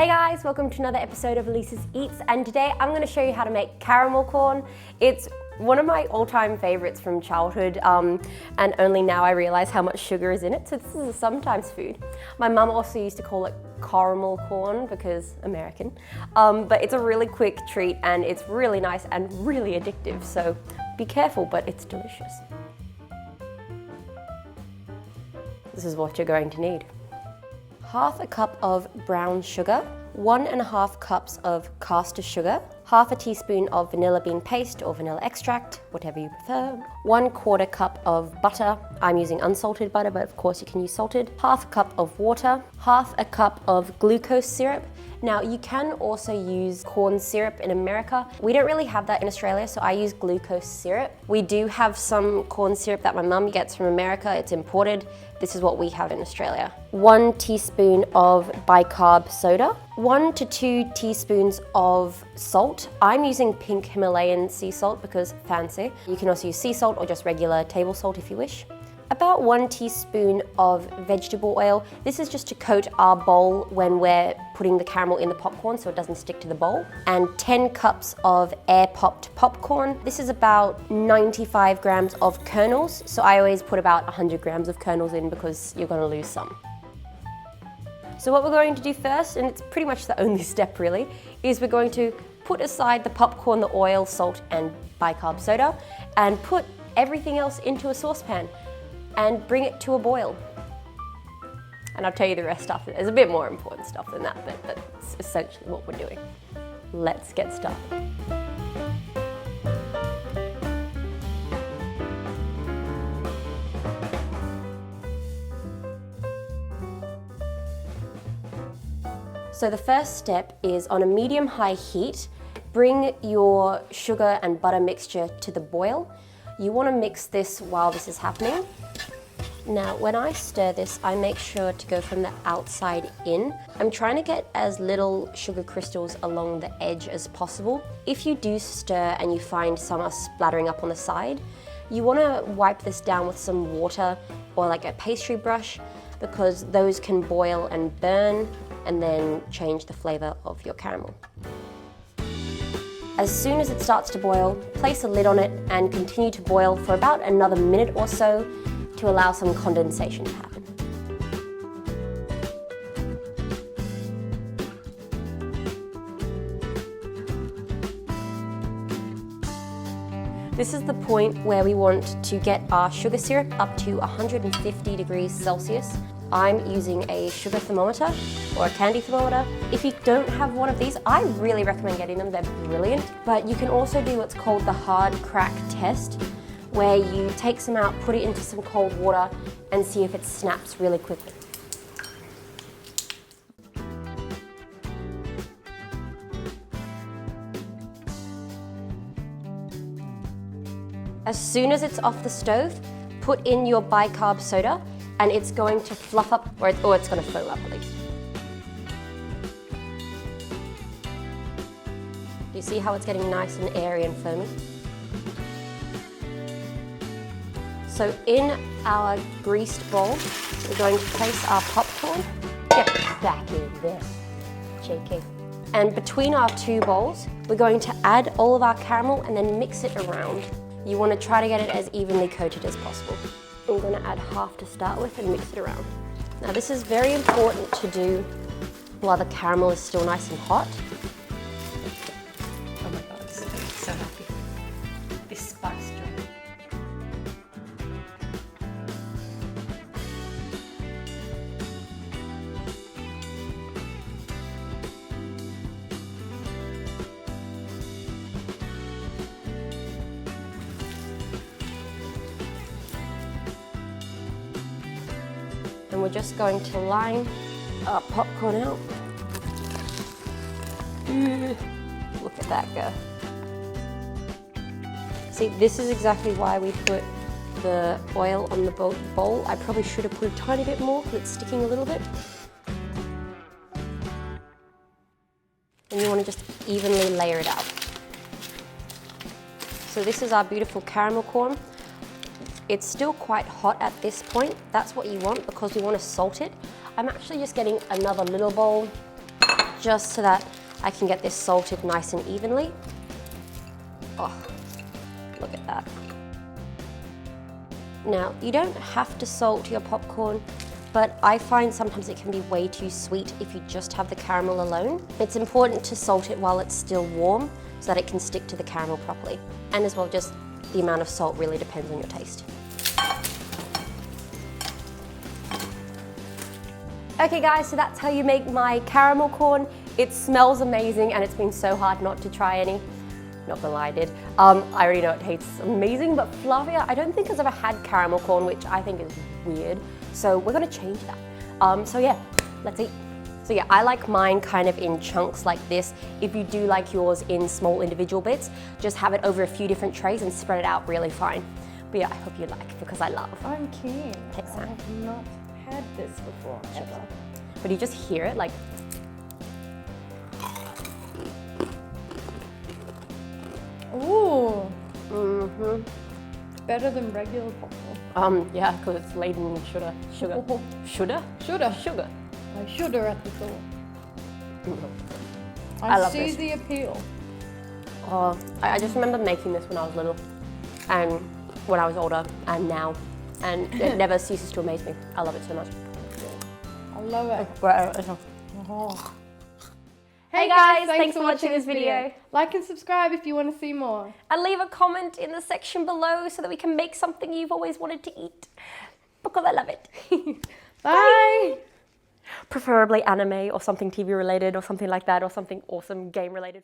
Hey guys, welcome to another episode of Elise's Eats, and today I'm going to show you how to make caramel corn. It's one of my all-time favorites from childhood, and only now I realize how much sugar is in it, so this is a sometimes food. My mum also used to call it caramel corn because American, but it's a really quick treat and it's really nice and really addictive, so be careful, but it's delicious. This is what you're going to need. Half a cup of brown sugar, 1.5 cups of caster sugar, half a teaspoon of vanilla bean paste or vanilla extract, whatever you prefer, 1/4 cup of butter. I'm using unsalted butter, but of course you can use salted. Half a cup of water, half a cup of glucose syrup. Now you can also use corn syrup in America. We don't really have that in Australia, so I use glucose syrup. We do have some corn syrup that my mum gets from America. It's imported. This is what we have in Australia. 1 teaspoon of bicarb soda, 1 to 2 teaspoons of salt. I'm using pink Himalayan sea salt because fancy. You can also use sea salt or just regular table salt if you wish. About 1 teaspoon of vegetable oil. This is just to coat our bowl when we're putting the caramel in the popcorn so it doesn't stick to the bowl. And 10 cups of air-popped popcorn. This is about 95 grams of kernels, so I always put about 100 grams of kernels in because you're going to lose some. So what we're going to do first, and it's pretty much the only step really, is we're going to put aside the popcorn, the oil, salt and bicarb soda and put everything else into a saucepan and bring it to a boil. And I'll tell you the rest after. There's a bit more important stuff than that, but that's essentially what we're doing. Let's get started. So the first step is on a medium-high heat, bring your sugar and butter mixture to the boil. You want to mix this while this is happening. Now, when I stir this, I make sure to go from the outside in. I'm trying to get as little sugar crystals along the edge as possible. If you do stir and you find some are splattering up on the side, you want to wipe this down with some water or like a pastry brush because those can boil and burn and then change the flavor of your caramel. As soon as it starts to boil, place a lid on it and continue to boil for about another minute or so to allow some condensation to happen. This is the point where we want to get our sugar syrup up to 150 degrees Celsius. I'm using a sugar thermometer or a candy thermometer. If you don't have one of these, I really recommend getting them, they're brilliant. But you can also do what's called the hard crack test, where you take some out, put it into some cold water and see if it snaps really quickly. As soon as it's off the stove, put in your bicarb soda and it's going to fluff up, or it's going to foam up at least. Do you see how it's getting nice and airy and foamy? So in our greased bowl, we're going to place our popcorn. Get back in there, cheeky. And between our two bowls, we're going to add all of our caramel and then mix it around. You want to try to get it as evenly coated as possible. I'm going to add half to start with and mix it around. Now this is very important to do while the caramel is still nice and hot. Oh my God, so happy. This spice joy. And we're just going to line our popcorn out. Look at that go. See, this is exactly why we put the oil on the bowl. I probably should have put a tiny bit more because it's sticking a little bit. And you want to just evenly layer it out. So this is our beautiful caramel corn. It's still quite hot at this point. That's what you want because we want to salt it. I'm actually just getting another little bowl just so that I can get this salted nice and evenly. Oh, look at that. Now, you don't have to salt your popcorn, but I find sometimes it can be way too sweet if you just have the caramel alone. It's important to salt it while it's still warm so that it can stick to the caramel properly. And as well, just the amount of salt really depends on your taste. Okay guys, so that's how you make my caramel corn. It smells amazing and it's been so hard not to try any. Not gonna lie, I did. I already know it tastes amazing, but Flavia, I don't think has ever had caramel corn, which I think is weird. So we're gonna change that. So yeah, let's eat. So yeah, I like mine kind of in chunks like this. If you do like yours in small individual bits, just have it over a few different trays and spread it out really fine. But yeah, I hope you like it because I love. I'm keen. Take some. I have not had this before, ever. But you just hear it like. Ooh. Mm-hmm. Better than regular popcorn. Yeah, because it's laden in sugar. Sugar. Sugar? Sugar. Sugar. Like sugar at the thought. Mm-hmm. I love see this. the appeal. Oh, I just remember making this when I was little, and when I was older, and now, and it never ceases to amaze me. I love it so much. I love it. Oh. Hey guys, thanks for watching this video. Like and subscribe if you want to see more. And leave a comment in the section below so that we can make something you've always wanted to eat, because I love it. Bye. Preferably anime or something TV related or something like that, or something awesome game related.